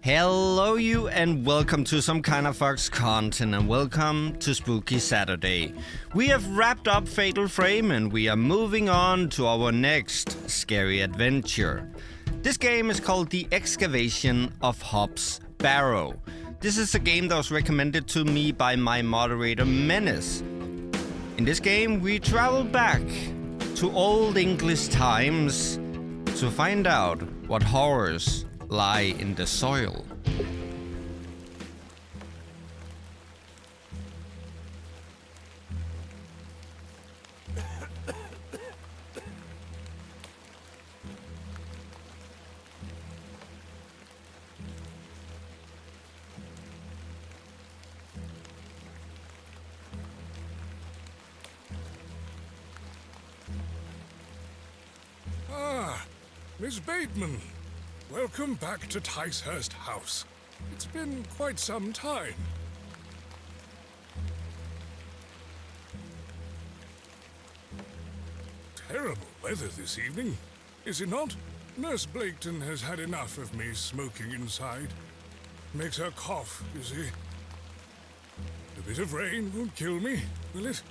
Hello you and welcome to some kind of Fox content and welcome to Spooky Saturday. We have wrapped up Fatal Frame and we are moving on to our next scary adventure. This game is called the Excavation of Hob's Barrow. This is a game that was recommended to me by my moderator Menace. In this game we travel back to old English times to find out what horrors lie in the soil. Miss Bateman, welcome back to Ticehurst House. It's been quite some time. Terrible weather this evening, is it not? Nurse Blaketon has had enough of me smoking inside. Makes her cough, you see. A bit of rain won't kill me, will it?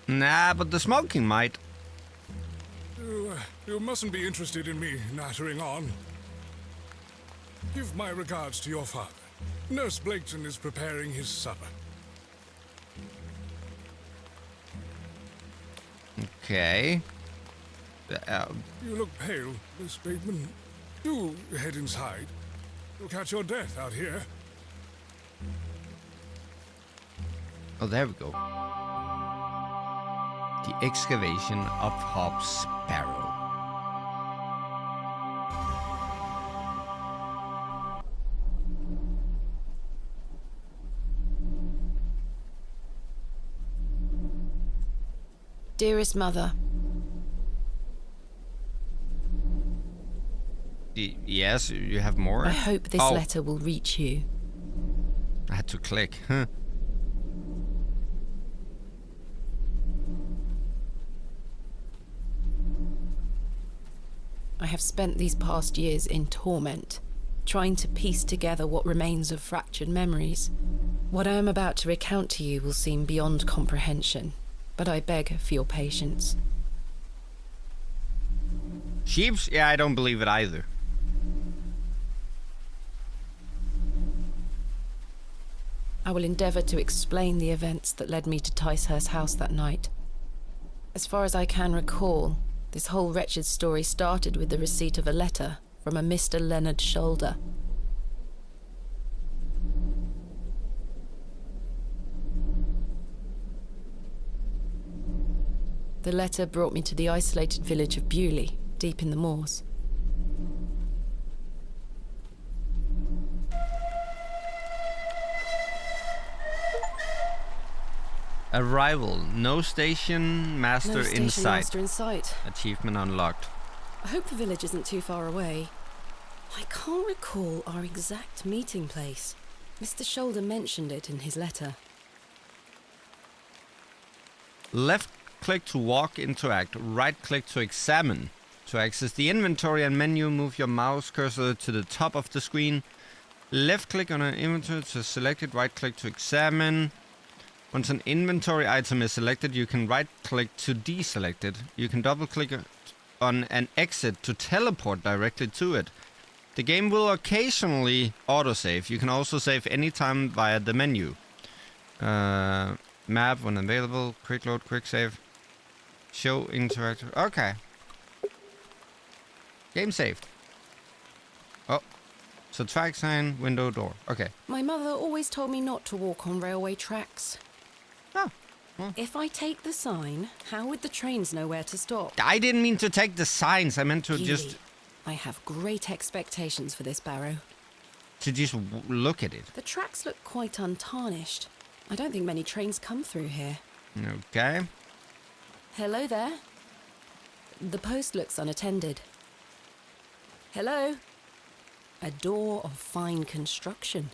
Nah, but the smoking might. You mustn't be interested in me nattering on. Give my regards to your father. Nurse Blaketon is preparing his supper. Okay. You look pale, Miss Bateman. Do head inside. You'll catch your death out here. Oh, there we go. The Excavation of Hob's Barrow. Dearest Mother. Yes, you have more? I hope this letter will reach you. I had to click. Huh. I have spent these past years in torment, trying to piece together what remains of fractured memories. What I am about to recount to you will seem beyond comprehension, but I beg for your patience. Sheeps? Yeah, I don't believe it either. I will endeavour to explain the events that led me to Ticehurst House that night. As far as I can recall, this whole wretched story started with the receipt of a letter from a Mr. Leonard Shoulder. The letter brought me to the isolated village of BEWLAY, deep in the moors. Arrival. No station master in sight. Achievement unlocked. I hope the village isn't too far away. I can't recall our exact meeting place. Mr. Shoulder mentioned it in his letter. Left click to walk, interact. Right click to examine. To access the inventory and menu, move your mouse cursor to the top of the screen. Left click on an inventory to select it. Right click to examine. Once an inventory item is selected, you can right click to deselect it. You can double click on an exit to teleport directly to it. The game will occasionally autosave. You can also save anytime via the menu. Map when available. Quick load, quick save. Show interactive. Okay. Game saved. Oh. Subtract sign, window, door. Okay. My mother always told me not to walk on railway tracks. Oh. Well. If I take the sign, how would the trains know where to stop? I didn't mean to take the signs. I meant to just... I have great expectations for this Barrow. To just look at it. The tracks look quite untarnished. I don't think many trains come through here. Okay. Hello there. The post looks unattended. Hello. A door of fine construction.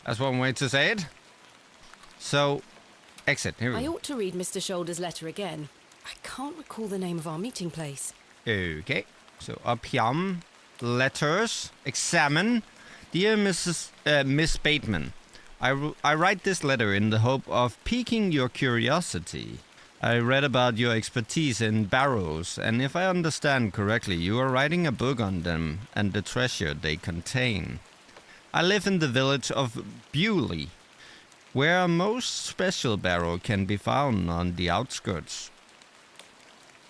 That's one way to say it. So, exit. Here we I go. ought to read Mr. Shoulder's letter again. I can't recall the name of our meeting place. Okay. So Opium, letters, examine. Dear Miss Bateman, I write this letter in the hope of piquing your curiosity. I read about your expertise in barrows, and if I understand correctly, you are writing a book on them and the treasure they contain. I live in the village of BEWLAY, where a most special barrow can be found on the outskirts.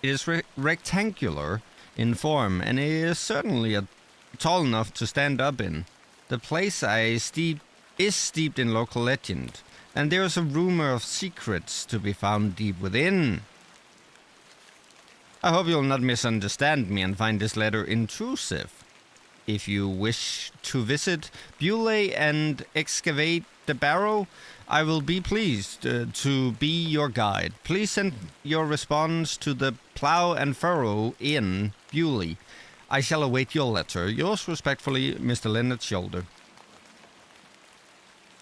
It is rectangular in form, and it is certainly tall enough to stand up in. The place is steeped in local legend, and there is a rumor of secrets to be found deep within. I hope you'll not misunderstand me and find this letter intrusive. If you wish to visit BEWLAY and excavate the barrow, I will be pleased to be your guide. Please send your response to the Plough and Furrow Inn, BEWLAY. I shall await your letter. Yours respectfully, Mr. Leonard Shoulder.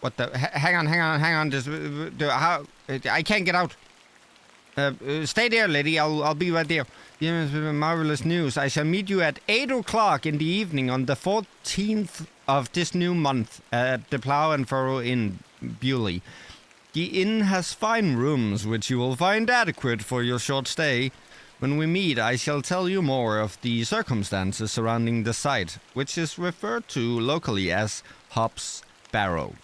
What the? Hang on. How? I can't get out. Stay there, lady. I'll be right there. Yes, marvelous news. I shall meet you at 8 o'clock in the evening on the 14th of this new month at the Plough and Furrow Inn, BEWLAY. The inn has fine rooms which you will find adequate for your short stay. When we meet, I shall tell you more of the circumstances surrounding the site, which is referred to locally as Hob's Barrow.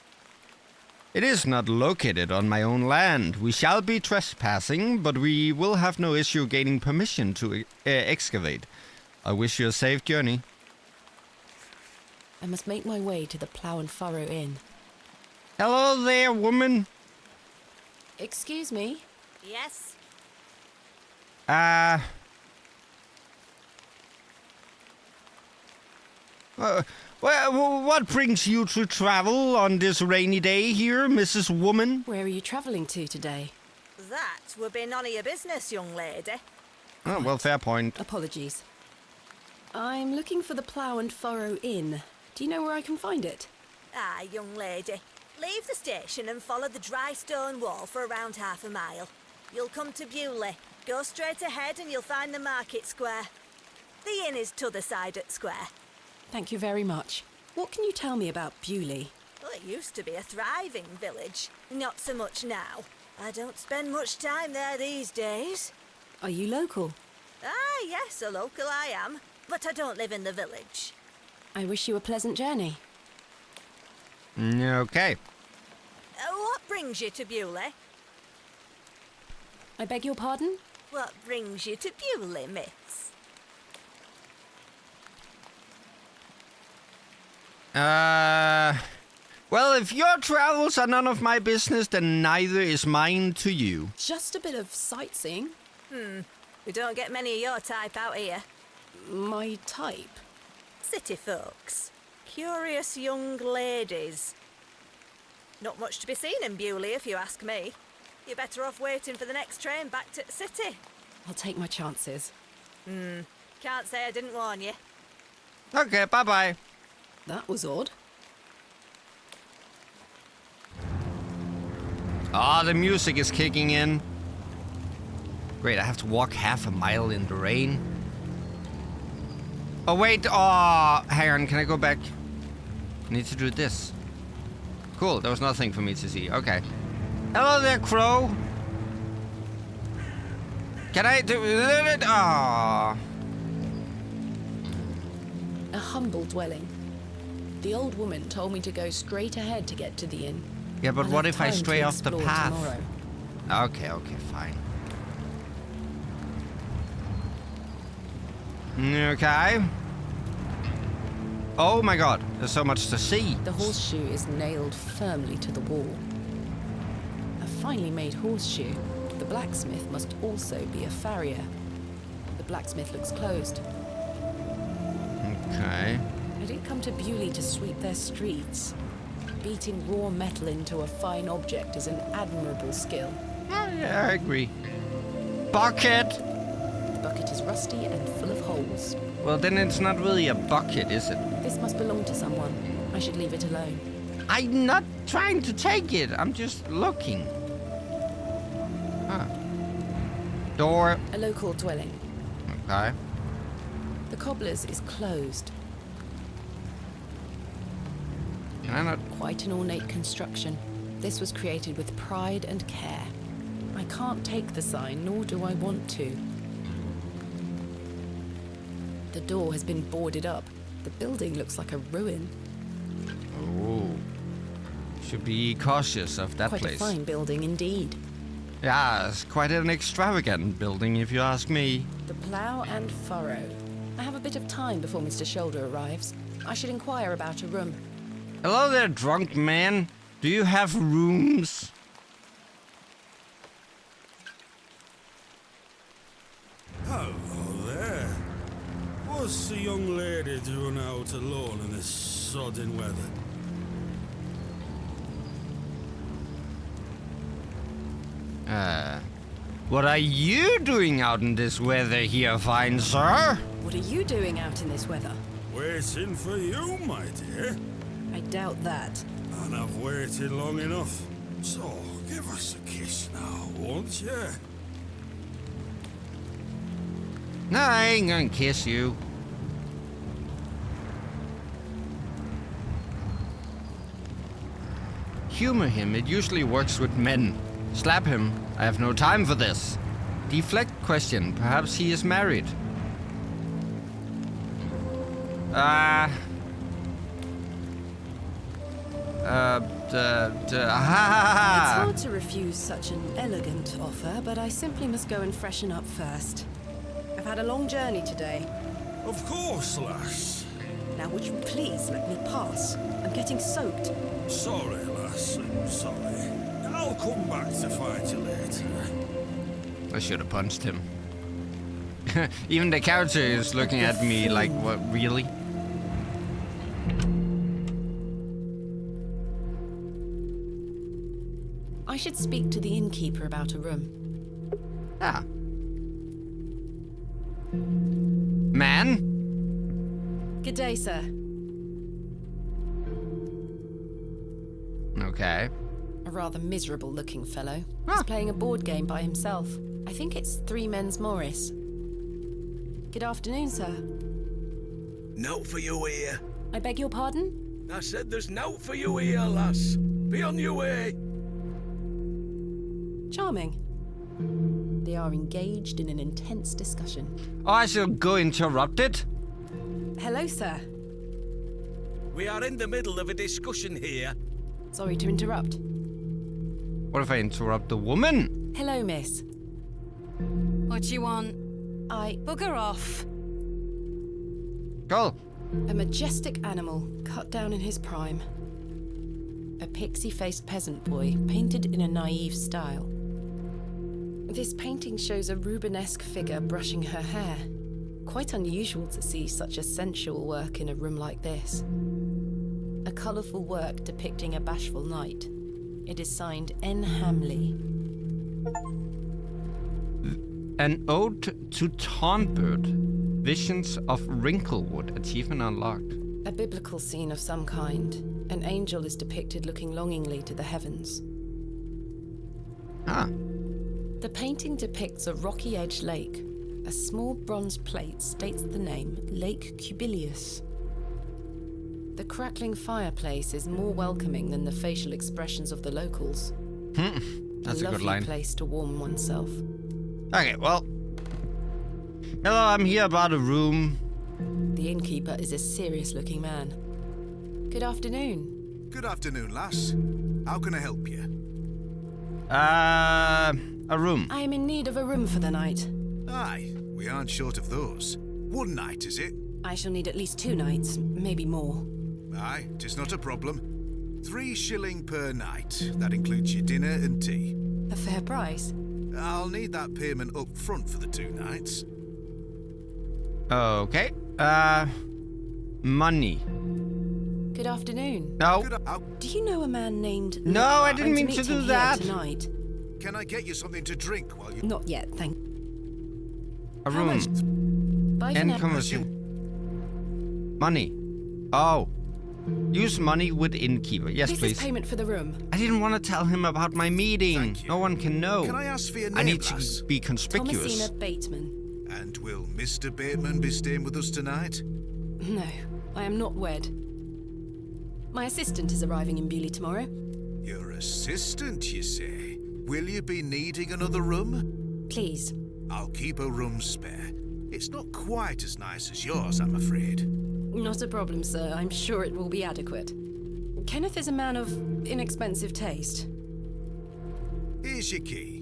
It is not located on my own land. We shall be trespassing, but we will have no issue gaining permission to excavate. I wish you a safe journey. I must make my way to the Plough and Furrow Inn. Hello there, woman. Excuse me? Yes? What brings you to travel on this rainy day here, Mrs. Woman? Where are you travelling to today? That would be none of your business, young lady. Oh, well, fair point. Apologies. I'm looking for the Plough and Furrow Inn. Do you know where I can find it? Aye, young lady. Leave the station and follow the dry stone wall for around half a mile. You'll come to BEWLAY. Go straight ahead and you'll find the market square. The inn is t'other side at square. Thank you very much. What can you tell me about BEWLAY? Well, it used to be a thriving village. Not so much now. I don't spend much time there these days. Are you local? Ah, yes, a local I am. But I don't live in the village. I wish you a pleasant journey. Okay. What brings you to BEWLAY? I beg your pardon? What brings you to BEWLAY, miss? Well, if your travels are none of my business, then neither is mine to you. Just a bit of sightseeing. We don't get many of your type out here. My type. City folks. Curious young ladies. Not much to be seen in BEWLAY, if you ask me. You're better off waiting for the next train back to the city. I'll take my chances. Can't say I didn't warn you. Okay, bye-bye. That was odd. Ah, the music is kicking in. Great, I have to walk half a mile in the rain. Oh, wait. Oh, hang on. Can I go back? I need to do this. Cool. There was nothing for me to see. Okay. Hello there, crow. Can I do it? Ah. A humble dwelling. The old woman told me to go straight ahead to get to the inn. Yeah, but I'll what have if I time stray to off the explore path? tomorrow. Okay, fine. Okay. Oh my god, there's so much to see. The horseshoe is nailed firmly to the wall. A finely made horseshoe. The blacksmith must also be a farrier. The blacksmith looks closed. Okay. I didn't come to BEWLAY to sweep their streets. Beating raw metal into a fine object is an admirable skill. Oh, yeah, I agree. Bucket! The bucket is rusty and full of holes. Well, then it's not really a bucket, is it? This must belong to someone. I should leave it alone. I'm not trying to take it. I'm just looking. Door. A local dwelling. Okay. The cobbler's is closed. Can I not? Quite an ornate construction. This was created with pride and care. I can't take the sign, nor do I want to. The door has been boarded up. The building looks like a ruin. Oh. Should be cautious of that Quite place. a fine building indeed. Yeah, it's quite an extravagant building, if you ask me. The plough and furrow. I have a bit of time before Mr. Shoulder arrives. I should inquire about a room. Hello there, drunk man. Do you have rooms? Hello there. What's the young lady doing out alone in this sodden weather? What are you doing out in this weather here, fine sir? What are you doing out in this weather? Waiting for you, my dear. I doubt that. And I've waited long enough. So, give us a kiss now, won't you? No, I ain't gonna kiss you. Humor him, it usually works with men. Slap him, I have no time for this. Deflect question, perhaps he is married. It's hard to refuse such an elegant offer, but I simply must go and freshen up first. I've had a long journey today. Of course, lass. Now, would you please let me pass? I'm getting soaked. Sorry, lass. Sorry. I'll come back to find you later. I should have punched him. Even the character is looking at me like, what, really? I should speak to the innkeeper about a room. Ah. Man? Good day, sir. Okay. A rather miserable-looking fellow. Ah. He's playing a board game by himself. I think it's Three Men's Morris. Good afternoon, sir. Note for you here. I beg your pardon? I said there's note for you here, lass. Be on your way. Charming. They are engaged in an intense discussion. Oh, I shall go interrupt it? Hello, sir. We are in the middle of a discussion here. Sorry to interrupt. What if I interrupt the woman? Hello, miss. What you want? I... Bugger off. Go. A majestic animal cut down in his prime. A pixie-faced peasant boy painted in a naive style. This painting shows a Rubenesque figure brushing her hair. Quite unusual to see such a sensual work in a room like this. A colourful work depicting a bashful knight. It is signed N. Hamley. An ode to Tarnbird. Visions of Wrinklewood. Achievement unlocked. A biblical scene of some kind. An angel is depicted looking longingly to the heavens. Ah. The painting depicts a rocky-edged lake. A small bronze plate states the name Lake Cubilius. The crackling fireplace is more welcoming than the facial expressions of the locals. That's a good lovely line. Place to warm oneself. Okay, well. Hello, I'm here about a room. The innkeeper is a serious-looking man. Good afternoon. Good afternoon, lass. How can I help you? A room. I am in need of a room for the night. Aye, we aren't short of those. One night, is it? I shall need at least 2 nights, maybe more. Aye, 'tis not a problem. 3 shilling per night. That includes your dinner and tea. A fair price. I'll need that payment up front for the 2 nights. Okay. Money. Good afternoon. No. Do you know a man named... No, I didn't mean to do that. Tonight. Can I get you something to drink while you... Not yet, thank... A How much? room. Bye for And now. conversation. Money. Oh. Use money with innkeeper. Yes, This please. is payment for the room. I didn't want to tell him about my meeting. Thank you. No one can know. Can I ask for your name, I need lass? to be conspicuous. Thomasina Bateman. And will Mr. Bateman be staying with us tonight? No, I am not wed. My assistant is arriving in BEWLAY tomorrow. Your assistant, you say? Will you be needing another room? Please. I'll keep a room spare. It's not quite as nice as yours, I'm afraid. Not a problem, sir. I'm sure it will be adequate. Kenneth is a man of inexpensive taste. Here's your key.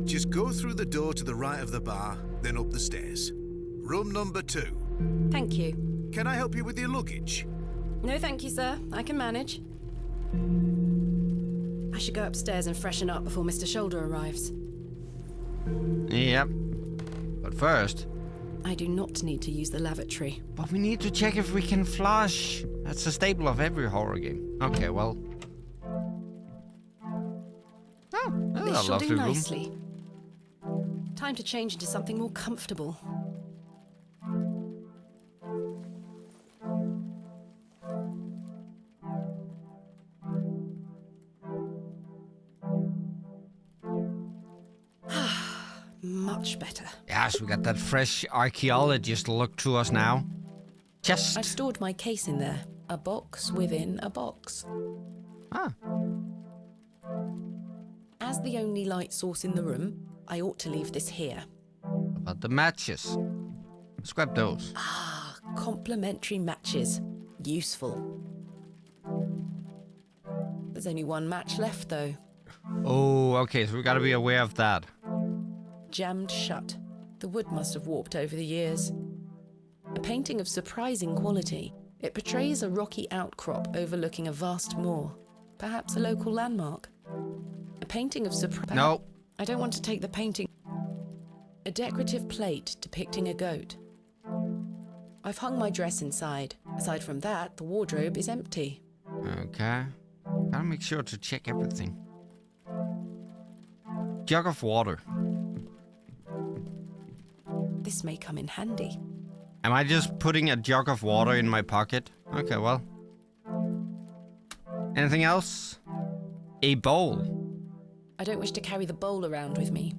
Just go through the door to the right of the bar, then up the stairs. Room number 2. Thank you. Can I help you with your luggage? No, thank you, sir. I can manage. I should go upstairs and freshen up before Mr. Shoulder arrives. Yep. But first... I do not need to use the lavatory. But we need to check if we can flush. That's a staple of every horror game. Okay, well... Oh, that's This a shall lovely do room. nicely. Time to change into something more comfortable. Much better. Yes, we got that fresh archaeologist look to us now. Just... I've stored my case in there. A box within a box. Ah. As the only light source in the room, I ought to leave this here. About the matches. Let's grab those. Ah, complimentary matches. Useful. There's only one match left, though. Oh, okay, so we gotta be aware of that. Jammed shut. The wood must have warped over the years. A painting of surprising quality. It portrays a rocky outcrop overlooking a vast moor. Perhaps a local landmark. A painting of surprise... No. I don't want to take the painting... A decorative plate depicting a goat. I've hung my dress inside. Aside from that, the wardrobe is empty. Okay. Gotta make sure to check everything. Jug of water. This may come in handy. Am I just putting a jug of water in my pocket? Okay, well. Anything else? A bowl. I don't wish to carry the bowl around with me.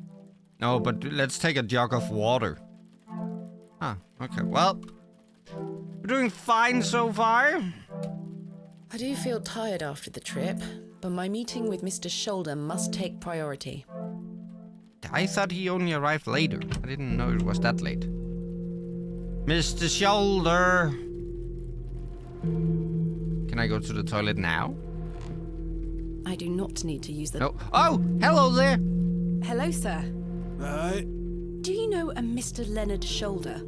No, but let's take a jug of water. Ah, okay, well. We're doing fine so far. I do feel tired after the trip, but my meeting with Mr. Shoulder must take priority. I thought he only arrived later. I didn't know it was that late. Mr. Shoulder. Can I go to the toilet now? I do not need to use the... No. Oh, hello there. Hello, sir. Right? Do you know a Mr. Leonard Shoulder?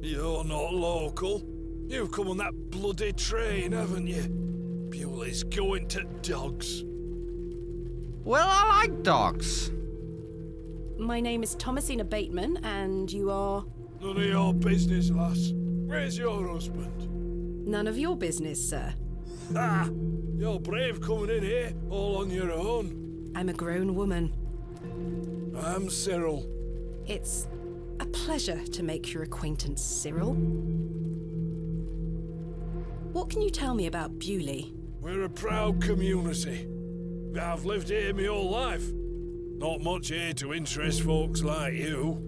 You're not local. You've come on that bloody train, haven't you? Bewlay's going to dogs. Well, I like dogs. My name is Thomasina Bateman, and you are... None of your business, lass. Where's your husband? None of your business, sir. Ah! You're brave coming in here, all on your own. I'm a grown woman. I'm Cyril. It's a pleasure to make your acquaintance, Cyril. What can you tell me about BEWLAY? We're a proud community. I've lived here my whole life. Not much here to interest folks like you.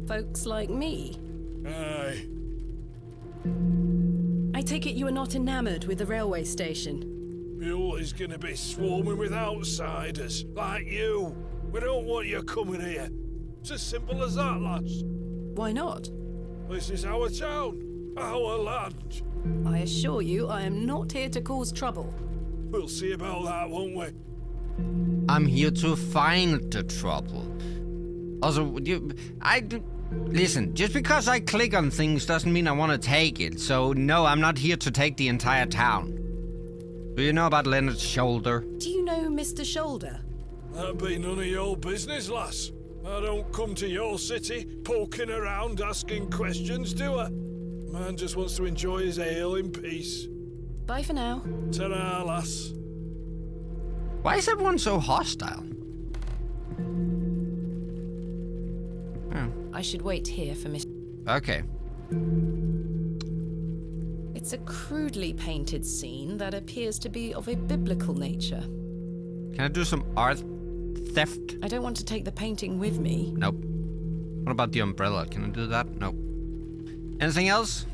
Folks like me? Aye. I take it you are not enamoured with the railway station. Bewlay's gonna be swarming with outsiders, like you. We don't want you coming here. It's as simple as that, lass. Why not? This is our town, our land. I assure you, I am not here to cause trouble. We'll see about that, won't we? I'm here to find the trouble. Also, listen, just because I click on things doesn't mean I want to take it. So, no, I'm not here to take the entire town. Do you know about Leonard's Shoulder? Do you know Mr. Shoulder? That'd be none of your business, lass. I don't come to your city poking around asking questions, do I? Man just wants to enjoy his ale in peace. Bye for now. Ta-ra, lass. Why is everyone so hostile? Oh, I should wait here for Miss... okay. It's a crudely painted scene that appears to be of a biblical nature. Can I do some art theft? I don't want to take the painting with me. Nope. What about the umbrella? Can I do that? No. Anything else?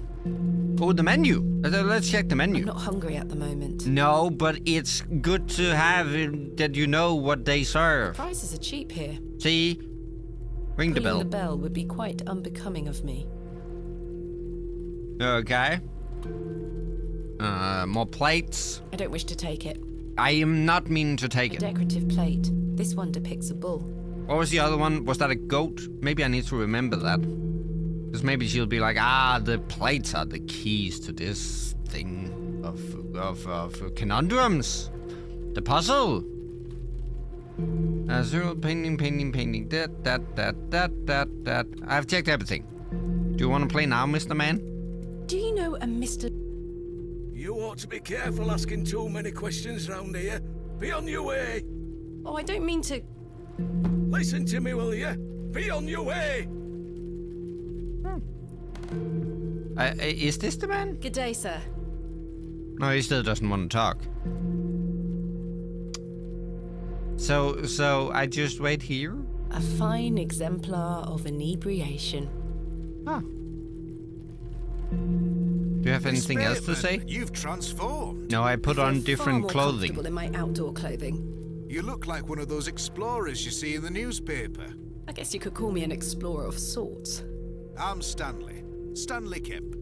Oh, the menu. Let's check the menu. I'm not hungry at the moment. No, but it's good to have that you know what they serve. Prices are cheap here. See? Ring the bell. Ringing the bell would be quite unbecoming of me. Okay. More plates. I don't wish to take it. I am not meaning to take A it. decorative plate. This one depicts a bull. What was the other one? Was that a goat? Maybe I need to remember that. Because maybe she'll be like, the plates are the keys to this thing of conundrums. The puzzle. Zero, painting. That. I've checked everything. Do you want to play now, Mr. Man? Do you know a Mr. You ought to be careful asking too many questions round here. Be on your way. Oh, I don't mean to... Listen to me, will you? Be on your way. Is this the man? Good day, sir. No, he still doesn't want to talk. So I just wait here? A fine exemplar of inebriation. Ah. Do you have anything else to say? You've transformed. No, I put on different clothing. Comfortable in my outdoor clothing. You look like one of those explorers you see in the newspaper. I guess you could call me an explorer of sorts. I'm Stanley. Stanley Kemp.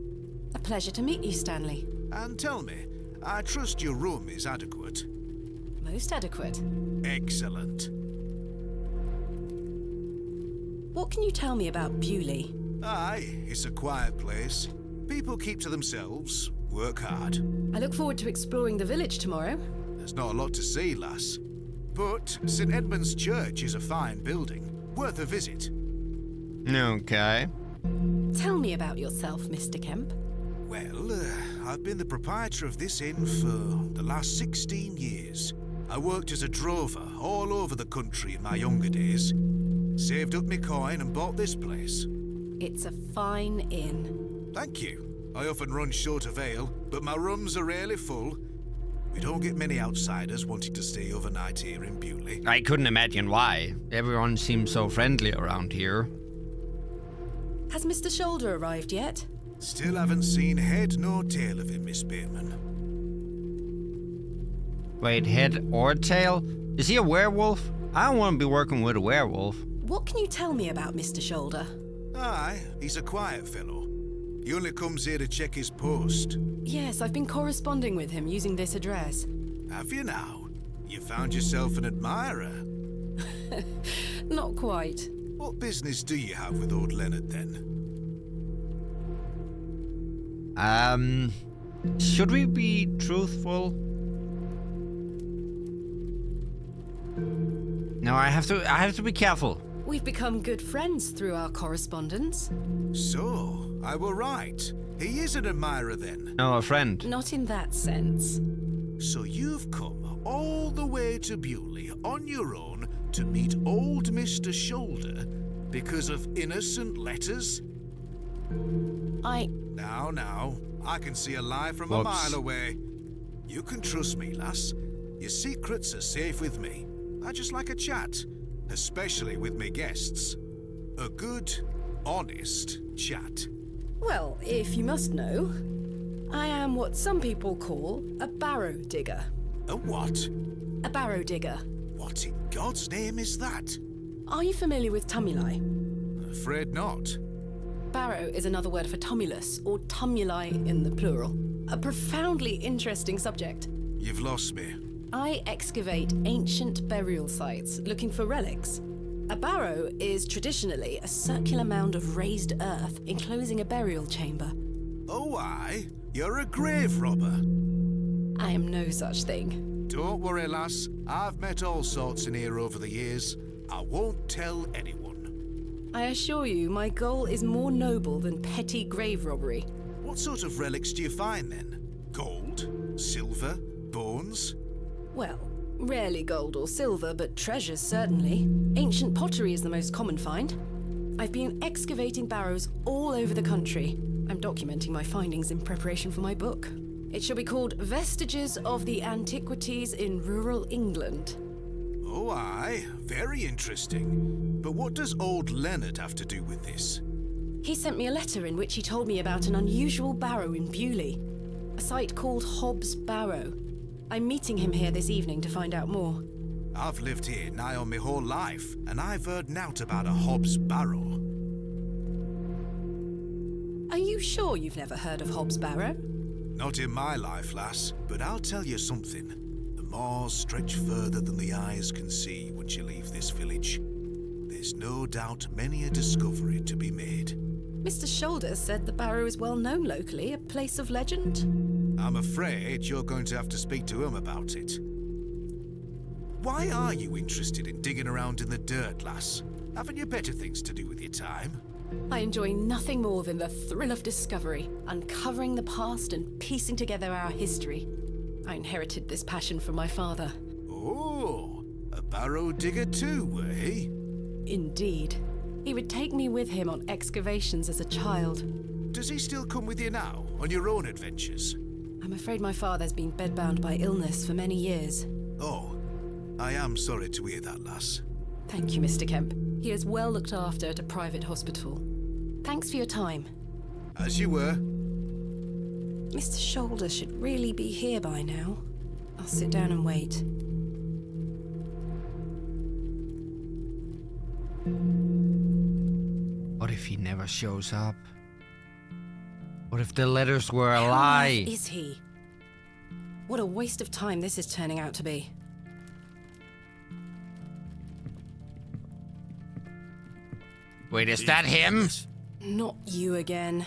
A pleasure to meet you, Stanley. And tell me, I trust your room is adequate. Most adequate. Excellent. What can you tell me about BEWLAY? Aye, it's a quiet place. People keep to themselves, work hard. I look forward to exploring the village tomorrow. There's not a lot to see, lass. But St. Edmund's Church is a fine building, worth a visit. Okay. Tell me about yourself, Mr. Kemp. Well, I've been the proprietor of this inn for the last 16 years. I worked as a drover all over the country in my younger days. Saved up my coin and bought this place. It's a fine inn. Thank you. I often run short of ale, but my rooms are rarely full. We don't get many outsiders wanting to stay overnight here in BEWLAY. I couldn't imagine why. Everyone seems so friendly around here. Has Mr. Shoulder arrived yet? Still haven't seen head nor tail of him, Miss Spearman. Wait, head or tail? Is he a werewolf? I don't want to be working with a werewolf. What can you tell me about Mr. Shoulder? Aye, he's a quiet fellow. He only comes here to check his post. Yes, I've been corresponding with him using this address. Have you now? You found yourself an admirer. Not quite. What business do you have with old Leonard, then? Should we be truthful? No, I have to be careful. We've become good friends through our correspondence. So, I were right. He is an admirer, then. No, a friend. Not in that sense. So you've come all the way to BEWLAY on your own to meet old Mr. Shoulder because of innocent letters? Now, I can see a lie from a mile away. You can trust me, lass. Your secrets are safe with me. I just like a chat, especially with me guests. A good, honest chat. Well, if you must know, I am what some people call a barrow digger. A what? A barrow digger. What in God's name is that? Are you familiar with tumuli? Afraid not. Barrow is another word for tumulus, or tumuli in the plural. A profoundly interesting subject. You've lost me. I excavate ancient burial sites looking for relics. A barrow is traditionally a circular mound of raised earth enclosing a burial chamber. Oh, aye? You're a grave robber. I am no such thing. Don't worry, lass. I've met all sorts in here over the years. I won't tell anyone. I assure you, my goal is more noble than petty grave robbery. What sort of relics do you find, then? Gold? Silver? Bones? Well, rarely gold or silver, but treasures certainly. Ancient pottery is the most common find. I've been excavating barrows all over the country. I'm documenting my findings in preparation for my book. It shall be called Vestiges of the Antiquities in Rural England. Oh, aye. Very interesting. But what does old Leonard have to do with this? He sent me a letter in which he told me about an unusual barrow in BEWLAY, a site called Hob's Barrow. I'm meeting him here this evening to find out more. I've lived here nigh on my whole life, and I've heard nowt about a Hob's Barrow. Are you sure you've never heard of Hob's Barrow? Not in my life, lass, but I'll tell you something. The moors stretch further than the eyes can see once you leave this village. There's no doubt many a discovery to be made. Mr. Shoulder said the Barrow is well known locally, a place of legend. I'm afraid you're going to have to speak to him about it. Why are you interested in digging around in the dirt, lass? Haven't you better things to do with your time? I enjoy nothing more than the thrill of discovery, uncovering the past and piecing together our history. I inherited this passion from my father. Oh, a barrow digger too, eh? Indeed. He would take me with him on excavations as a child. Does he still come with you now, on your own adventures? I'm afraid my father's been bedbound by illness for many years. Oh, I am sorry to hear that, lass. Thank you, Mr. Kemp. He is well looked after at a private hospital. Thanks for your time. As you were. Mr. Shoulder should really be here by now. I'll sit down and wait. What if he never shows up? What if the letters were a lie? Who is he? What a waste of time this is turning out to be. Wait, is that him? Not you again.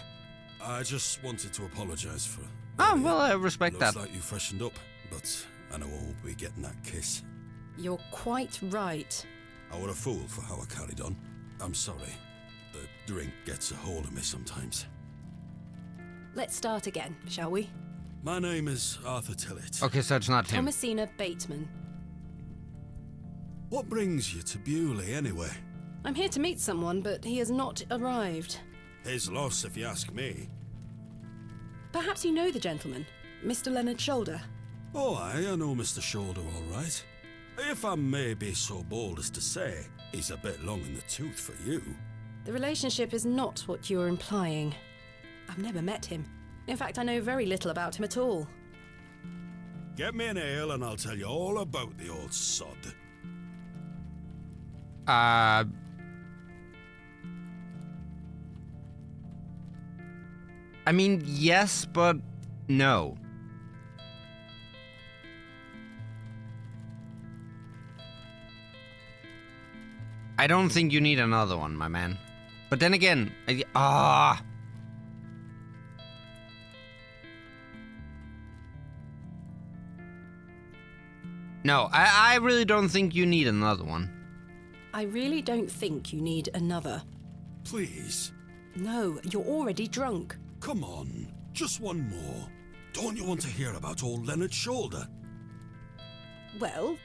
I just wanted to apologise for... Oh, well, I respect Looks that. like you freshened up, but I know I won't be getting that kiss. You're quite right. I were a fool for how I carried on. I'm sorry. The drink gets a hold of me sometimes. Let's start again, shall we? My name is Arthur Tillett. Okay, so it's not him. Thomasina Bateman. What brings you to BEWLAY anyway? I'm here to meet someone, but he has not arrived. His loss, if you ask me. Perhaps you know the gentleman, Mr. Leonard Shoulder. Oh, I know Mr. Shoulder all right. If I may be so bold as to say, he's a bit long in the tooth for you. The relationship is not what you're implying. I've never met him. In fact, I know very little about him at all. Get me an ale and I'll tell you all about the old sod. I mean, yes, but no. I don't think you need another one, my man. But then again, No, I really don't think you need another one. I really don't think you need another. Please. No, you're already drunk. Come on, just one more. Don't you want to hear about old Leonard Shoulder? Well,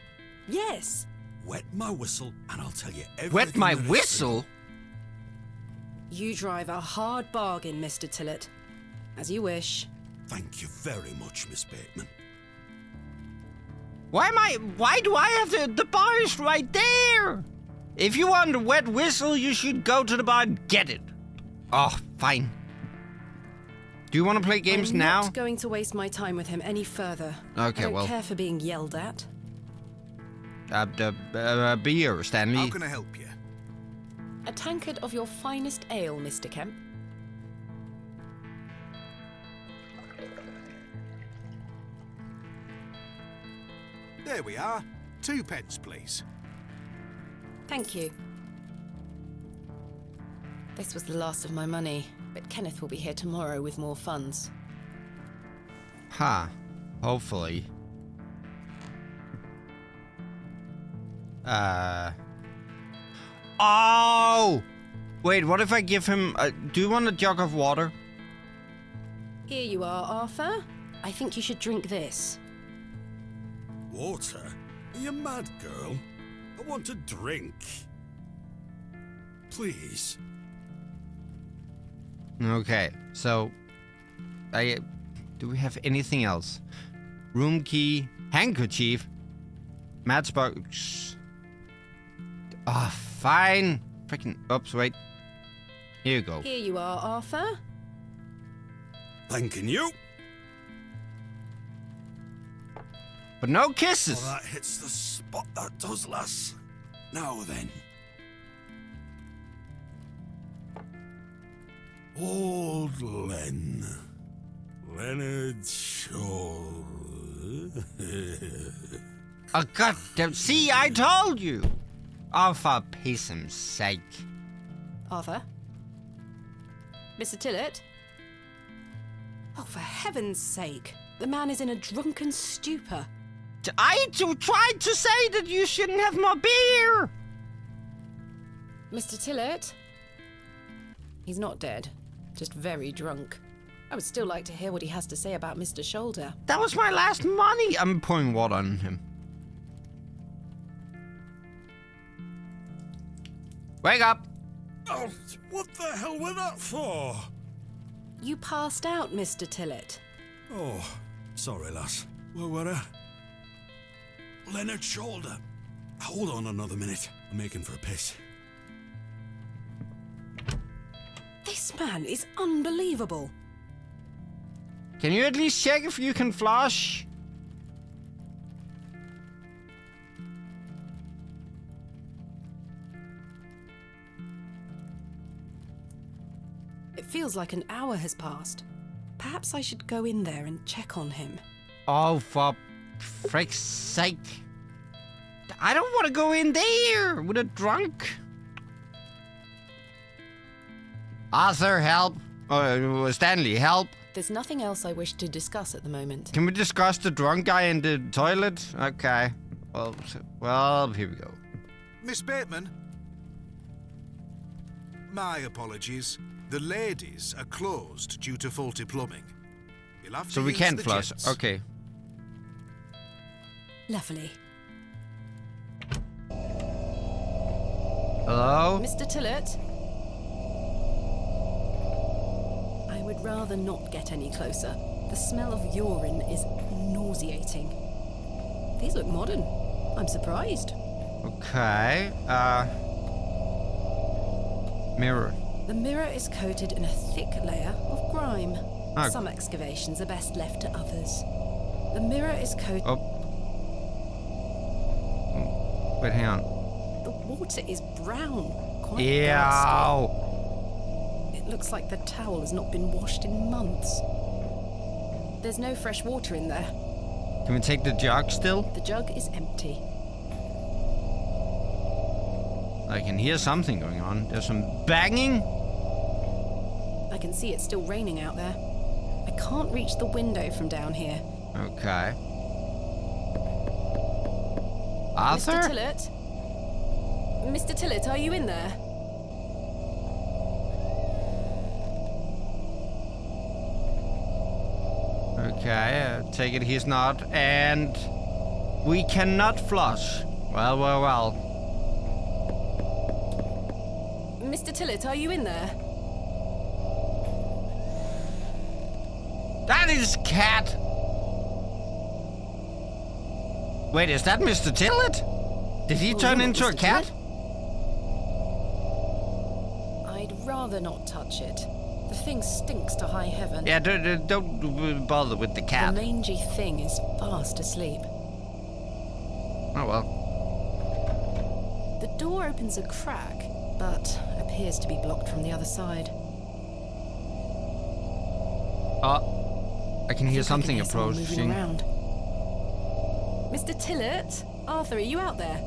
yes. Wet my whistle and I'll tell you everything. Wet my there is to whistle? You drive a hard bargain, Mr. Tillett. As you wish. Thank you very much, Miss Bateman. Why do I have to? The bar is right there. If you want a wet whistle, you should go to the bar and get it. Oh, fine. Do you want to play games I'm now? not going to waste my time with him any further. Okay, I don't well. care for being yelled at. Beer, Stanley. How can I help you? A tankard of your finest ale, Mr. Kemp. There we are. 2 pence, please. Thank you. This was the last of my money, but Kenneth will be here tomorrow with more funds. Hopefully. Oh! Wait, what if I give him... do you want a jug of water? Here you are, Arthur. I think you should drink this. Water? Are you mad, girl? I want a drink. Please. Okay, so... do we have anything else? Room key, handkerchief, matchbox... Fine. Freaking. Oops, wait. Here you go. Here you are, Arthur. Thanking you. But no kisses. Well, that hits the spot, that does, lass. Now then. Old Len. Leonard Shaw. Oh, God damn. See, I told you. Oh, for piece's sake. Arthur? Mr. Tillett? Oh, for heaven's sake. The man is in a drunken stupor. I tried to say that you shouldn't have more beer. Mr. Tillett? He's not dead. Just very drunk. I would still like to hear what he has to say about Mr. Shoulder. That was my last money. I'm pouring water on him. Wake up. Oh, what the hell were that for? You passed out, Mr. Tillett. Oh, sorry, lass. Where were I? Leonard Shoulder. Hold on another minute. I'm making for a piss. This man is unbelievable. Can you at least check if you can flush? It feels like an hour has passed. Perhaps I should go in there and check on him. Oh, for frick's sake. I don't want to go in there with a drunk. Arthur, help. Stanley, help. There's nothing else I wish to discuss at the moment. Can we discuss the drunk guy in the toilet? Okay. Well, here we go. Miss Bateman? My apologies. The ladies are closed due to faulty plumbing. You'll have to So we use can the flush. gents. Okay. Lovely. Hello? Mr. Tillett? I would rather not get any closer. The smell of urine is nauseating. These look modern. I'm surprised. Okay. Mirror. The mirror is coated in a thick layer of grime. Oh. Some excavations are best left to others. The mirror is coated... Oh. Wait, hang on. The water is brown. Quite Ew. ghastly. It looks like the towel has not been washed in months. There's no fresh water in there. Can we take the jug still? The jug is empty. I can hear something going on. There's some banging. I can see it's still raining out there. I can't reach the window from down here. Okay. Arthur? Mr. Tillett? Mr. Tillett, are you in there? Okay, take it he's not. And we cannot flush. Well. Mr. Tillett, are you in there? That is cat. Wait, is that Mr. Tillett? Did he turn you're not into a Mr. cat? Tillett? I'd rather not touch it. The thing stinks to high heaven. Yeah, don't bother with the The cat. mangy thing is fast asleep. Oh well. The door opens a crack, but appears to be blocked from the other side. I can hear something I can hear someone moving approaching. around. Mr. Tillett? Arthur, are you out there?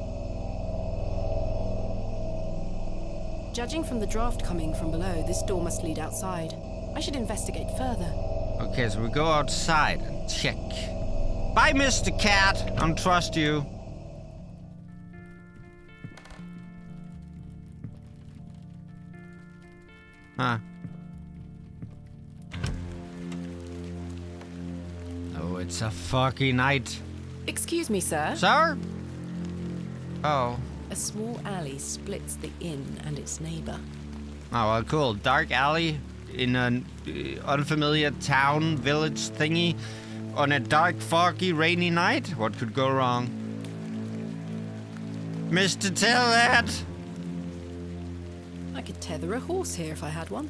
Judging from the draft coming from below, this door must lead outside. I should investigate further. Okay, so we go outside and check. Bye, Mr. Cat. I don't trust you. Huh. Oh, it's a foggy night. Excuse me, sir. Sir? Oh. A small alley splits the inn and its neighbor. Oh, well, cool. Dark alley in an unfamiliar town, village thingy on a dark, foggy, rainy night? What could go wrong? Mr. Tillett! I could tether a horse here if I had one.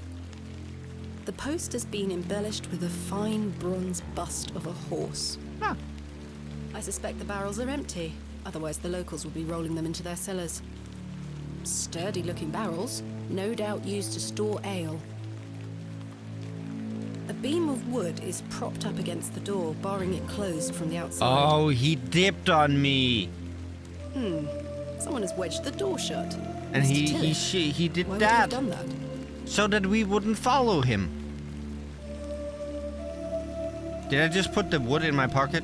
The post has been embellished with a fine bronze bust of a horse. Ah. I suspect the barrels are empty, otherwise the locals will be rolling them into their cellars. Sturdy-looking barrels, no doubt used to store ale. A beam of wood is propped up against the door, barring it closed from the outside. Oh, he dipped on me. Someone has wedged the door shut. And Mr. Tillett, he did why would he that have done that? so that we wouldn't follow him. Did I just put the wood in my pocket?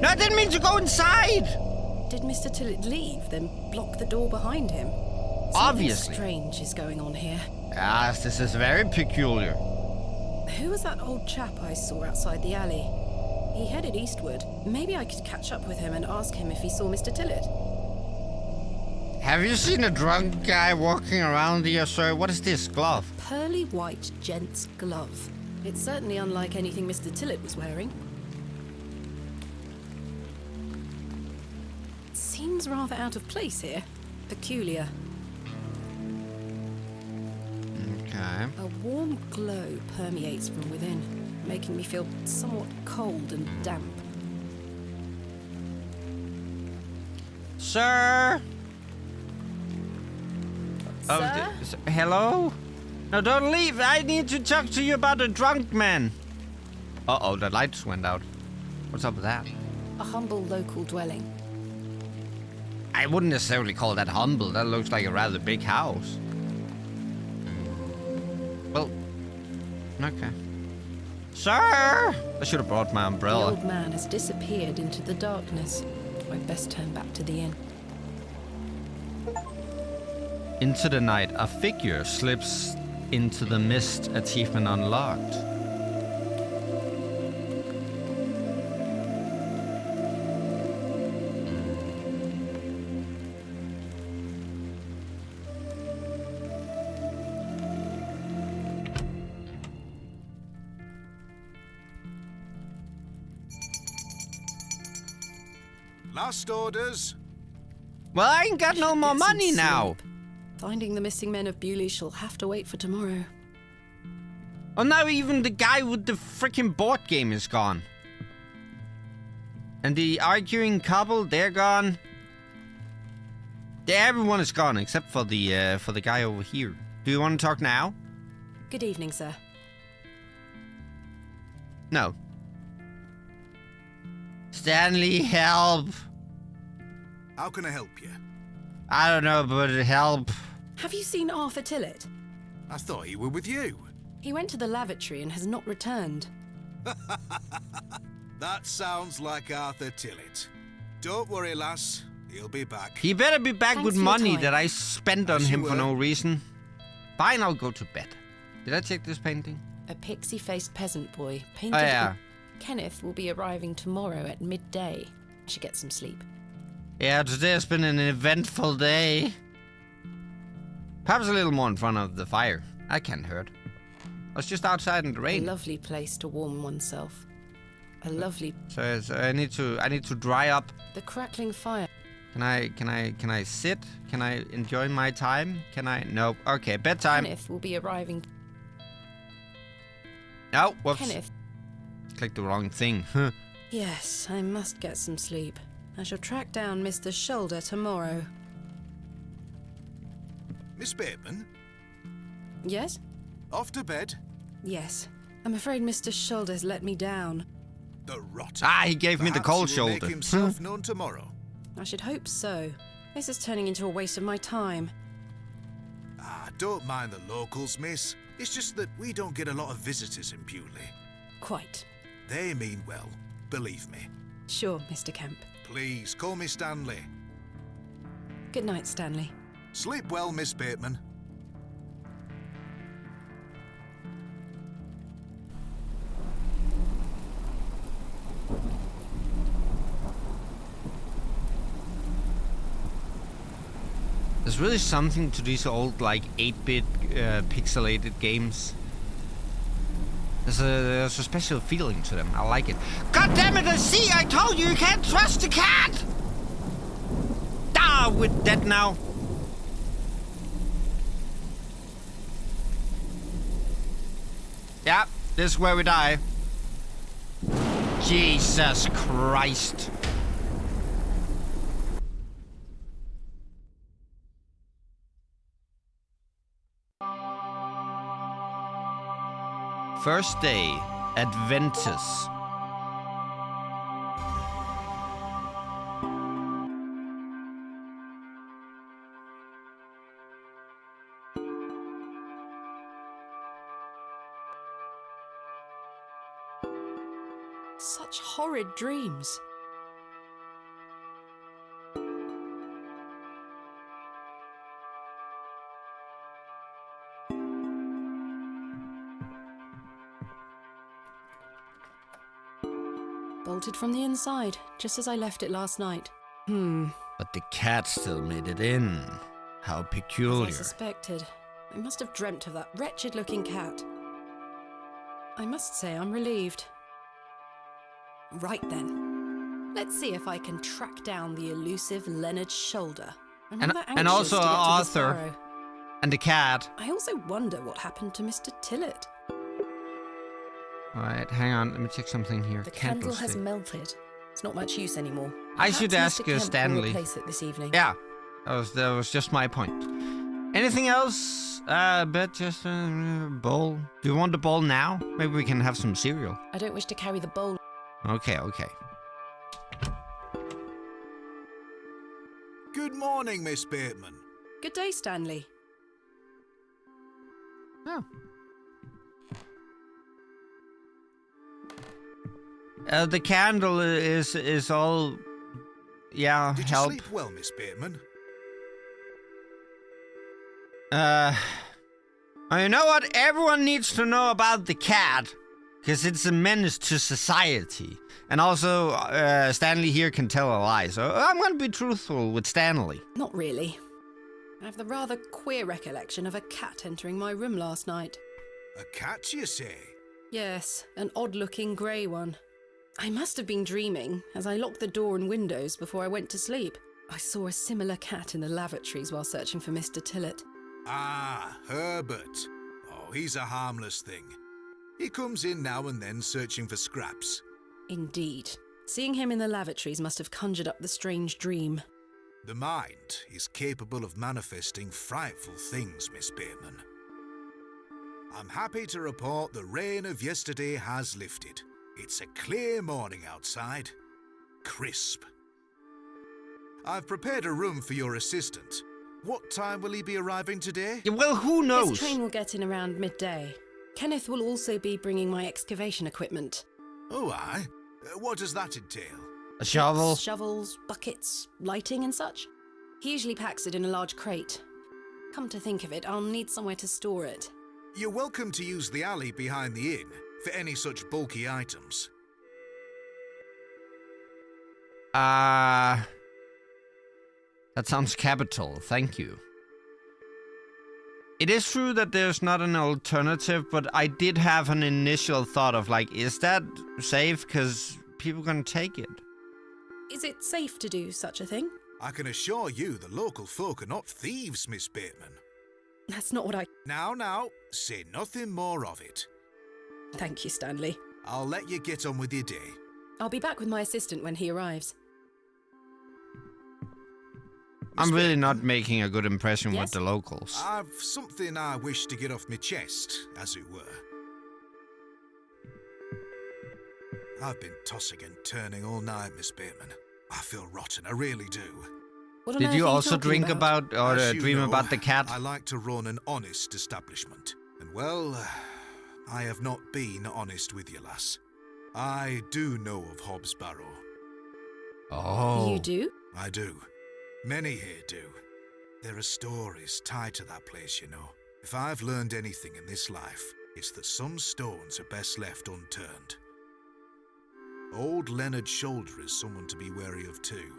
No, I didn't mean to go inside! Did Mr. Tillett leave, then block the door behind him? Obviously. Something strange is going on here. Yes, this is very peculiar. Who was that old chap I saw outside the alley? He headed eastward. Maybe I could catch up with him and ask him if he saw Mr. Tillett. Have you seen a drunk guy walking around here, sir? What is this glove? Pearly white gent's glove. It's certainly unlike anything Mr. Tillett was wearing. Seems rather out of place here. Peculiar. Okay. A warm glow permeates from within, making me feel somewhat cold and damp. Sir? Sir? Hello? No, don't leave. I need to talk to you about a drunk man. Uh-oh, the lights went out. What's up with that? A humble local dwelling. I wouldn't necessarily call that humble. That looks like a rather big house. Well, okay. Sir! I should have brought my The umbrella. old man has disappeared into the darkness. I'd best turn back to the inn. Into the night, a figure slips into the mist. Achievement unlocked. Last orders. Well, I ain't got no more Get some money now. sleep. Finding the missing men of BEWLAY shall have to wait for tomorrow. Oh, now even the guy with the freaking board game is gone. And the arguing couple, they're gone. Everyone is gone except for the guy over here. Do you want to talk now? Good evening, sir. No. Stanley, help. How can I help you? I don't know, but help. Have you seen Arthur Tillett? I thought he were with you. He went to the lavatory and has not returned. That sounds like Arthur Tillett. Don't worry, lass. He'll be back. He better be back Thanks with for your money time. that I spent on As you him for were. no reason. Fine, I'll go to bed. Did I take this painting? A pixie-faced peasant boy, painted. Oh, yeah. Kenneth will be arriving tomorrow at midday. I should get some sleep. Yeah, today has been an eventful day. Perhaps a little more in front of the fire. I can't hurt. I was just outside in the A rain. lovely place to warm oneself. A lovely... So I need to dry up. The crackling fire. Can I sit? Can I enjoy my time? Can I? No. Okay, bedtime. Kenneth will be arriving... No, whoops. Kenneth. Clicked the wrong thing. Yes, I must get some sleep. I shall track down Mr. Shoulder tomorrow. Miss Bateman, Yes? off to bed. Yes. I'm afraid Mr. Shoulder's let me down. The rot. He gave me the Perhaps cold he will shoulder. Make himself known tomorrow. I should hope so. This is turning into a waste of my time. Don't mind the locals, miss. It's just that we don't get a lot of visitors in BEWLAY. Quite. They mean well, believe me. Sure, Mr. Kemp. Please, call me Stanley. Good night, Stanley. Sleep well, Miss Bateman. There's really something to these old, like, 8-bit pixelated games. There's a special feeling to them. I like it. God damn it, see, I told you can't trust the cat! We're dead now. Yeah, this is where we die. Jesus Christ. First day, Adventus. Such horrid dreams. Bolted from the inside, just as I left it last night. But the cat still made it in. How As peculiar. I suspected. I must have dreamt of that wretched-looking cat. I must say I'm relieved. Right then. Let's see if I can track down the elusive Leonard Shoulder. I'm And- rather and anxious also to get to this Arthur. Barrow. And the cat. I also wonder what happened to Mr. Tillett. Alright, hang on. Let me check something here. The candle has Candlestick. melted. It's not much use anymore. I should Perhaps ask Mr. Kemp will Stanley. replace it this evening. Yeah, that was just my point. Anything else? But just a bowl. Do you want the bowl now? Maybe we can have some cereal. I don't wish to carry the bowl. Okay. Good morning, Miss Bateman. Good day, Stanley. Oh. The candle is all. Yeah, Did help. you sleep well, Miss Bateman? You know what? Everyone needs to know about the cat. Because it's a menace to society. And also, Stanley here can tell a lie. So I'm going to be truthful with Stanley. Not really. I have the rather queer recollection of a cat entering my room last night. A cat, you say? Yes, an odd-looking grey one. I must have been dreaming, as I locked the door and windows before I went to sleep. I saw a similar cat in the lavatories while searching for Mr. Tillett. Ah, Herbert. Oh, he's a harmless thing. He comes in now and then searching for scraps. Indeed. Seeing him in the lavatories must have conjured up the strange dream. The mind is capable of manifesting frightful things, Miss Bateman. I'm happy to report the rain of yesterday has lifted. It's a clear morning outside. Crisp. I've prepared a room for your assistant. What time will he be arriving today? Yeah, well, who knows? His train will get in around midday. Kenneth will also be bringing my excavation equipment. Oh, aye. What does that entail? A shovel? Shovels, buckets, lighting and such. He usually packs it in a large crate. Come to think of it, I'll need somewhere to store it. You're welcome to use the alley behind the inn for any such bulky items. That sounds capital, thank you. It is true that there's not an alternative, but I did have an initial thought of like, is that safe? Because people are gonna take it. Is it safe to do such a thing? I can assure you the local folk are not thieves, Miss Bateman. That's not what I... Now, say nothing more of it. Thank you, Stanley. I'll let you get on with your day. I'll be back with my assistant when he arrives. I'm really not making a good impression Yes? with the locals. I've something I wish to get off my chest, as it were. I've been tossing and turning all night, Miss Bateman. I feel rotten, I really do. What on Did earth you are also talking drink about or As you dream know, about the cat? I like to run an honest establishment. And well, I have not been honest with you, lass. I do know of Hobbs Barrow. Oh. You do? I do. Many here do. There are stories tied to that place, you know. If I've learned anything in this life, it's that some stones are best left unturned. Old Leonard Shoulder is someone to be wary of too.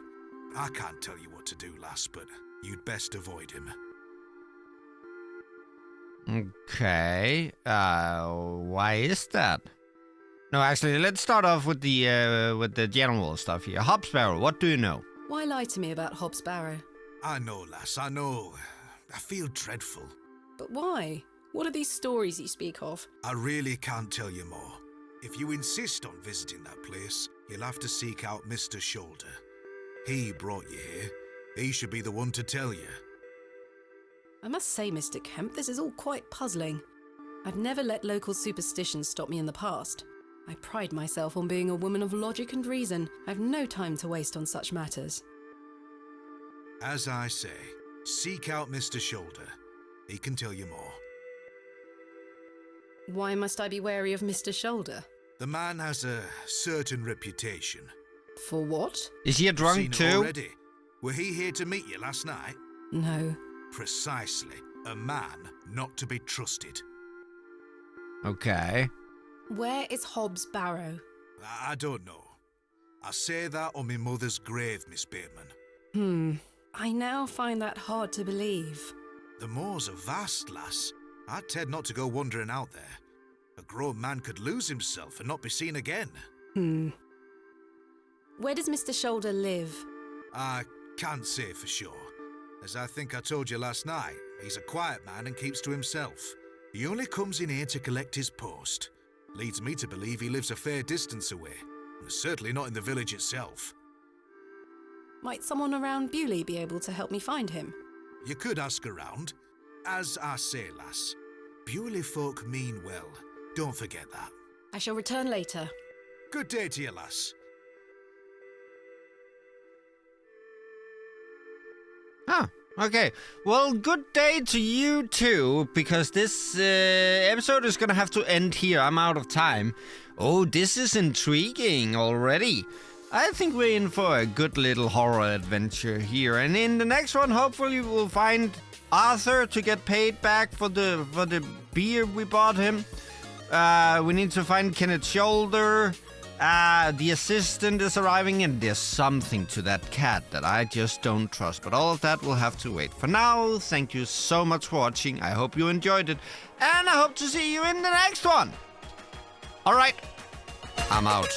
I can't tell you what to do, lass, but you'd best avoid him. Okay. Why is that? No, actually, let's start off with the general stuff here. Hobbs Barrow, what do you know? Why lie to me about Hobbs Barrow? I know, lass, I know. I feel dreadful. But why? What are these stories you speak of? I really can't tell you more. If you insist on visiting that place, you'll have to seek out Mr. Shoulder. He brought you here. He should be the one to tell you. I must say, Mr. Kemp, this is all quite puzzling. I've never let local superstitions stop me in the past. I pride myself on being a woman of logic and reason. I've no time to waste on such matters. As I say, seek out Mr. Shoulder. He can tell you more. Why must I be wary of Mr. Shoulder? The man has a certain reputation. For what? Is he a drunk Seen it too? already. Were he here to meet you last night? No. Precisely. A man not to be trusted. Okay. Where is Hobbs Barrow? I don't know. I say that on my mother's grave, Miss Bateman. I now find that hard to believe. The moors are vast, lass. I'd tend not to go wandering out there. A grown man could lose himself and not be seen again. Where does Mr. Shoulder live? I can't say for sure. As I think I told you last night, he's a quiet man and keeps to himself. He only comes in here to collect his post. Leads me to believe he lives a fair distance away. Certainly not in the village itself. Might someone around BEWLAY be able to help me find him? You could ask around. As I say, lass, BEWLAY folk mean well. Don't forget that. I shall return later. Good day to you, lass. Ah, okay. Well, good day to you too, because this episode is gonna have to end here. I'm out of time. Oh, this is intriguing already. I think we're in for a good little horror adventure here. And in the next one, hopefully we'll find Arthur to get paid back for the beer we bought him. We need to find Kenneth Shoulder. The assistant is arriving, and there's something to that cat that I just don't trust. But all of that will have to wait. For now, thank you so much for watching. I hope you enjoyed it, and I hope to see you in the next one. All right, I'm out.